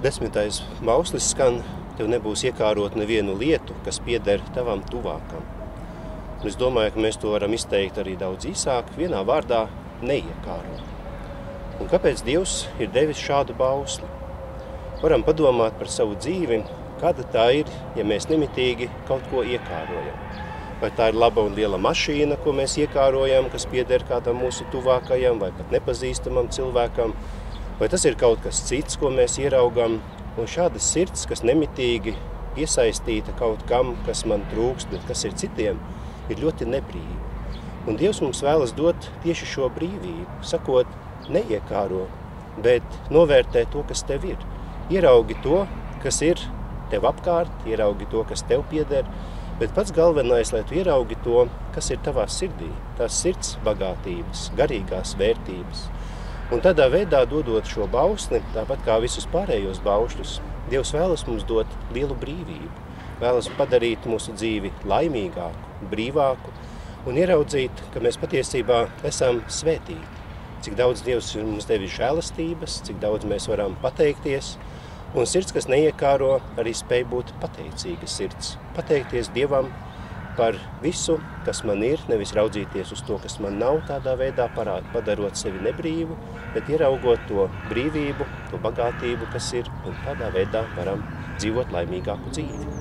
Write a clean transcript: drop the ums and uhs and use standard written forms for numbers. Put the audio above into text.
10. mauslis skan, tev nebūs iekārot nevienu lietu, kas pieder tavam tuvākam. Un es domāju, ka mēs to varam izteikt arī daudz īsāk, vienā vārdā neiekāro. Un kāpēc Dievs ir devis šādu bausli? Varam padomāt par savu dzīvi, kāda tā ir, ja mēs nemitīgi kaut ko iekārojam. Vai tā ir laba un liela mašīna, ko mēs iekārojam, kas pieder kādam mūsu tuvākajam vai pat nepazīstamam cilvēkam, vai tas ir kaut kas cits, ko mēs ieraugam, un šāda sirds, kas nemitīgi piesaistīta kaut kam, kas man trūkst, bet kas ir citiem, ir ļoti nebrīva. Un Dievs mums vēlas dot tieši šo brīvību, sakot, neiekāro, bet novērtē to, kas tev ir. Ieraugi to, kas ir tev apkārt, ieraugi to, kas tev pieder, bet pats galvenais, lai tu ieraugi to, kas ir tavā sirdī, tās sirds bagātības, garīgās vērtības. Un tādā veidā, dodot šo bausli, tāpat kā visus pārējos baušļus, Dievs vēlas mums dot lielu brīvību, vēlas padarīt mūsu dzīvi laimīgāku, brīvāku un ieraudzīt, ka mēs patiesībā esam svētīti. Cik daudz Dievs ir mums devis žēlastības, cik daudz mēs varam pateikties, un sirds, kas neiekāro, arī spēj būt pateicīga sirds. Pateikties Dievam par visu, kas man ir, nevis raudzīties uz to, kas man nav, tādā veidā padarot sevi nebrīvu, bet ieraugot to brīvību, to bagātību, kas ir, un tādā veidā varam dzīvot laimīgāku dzīvi.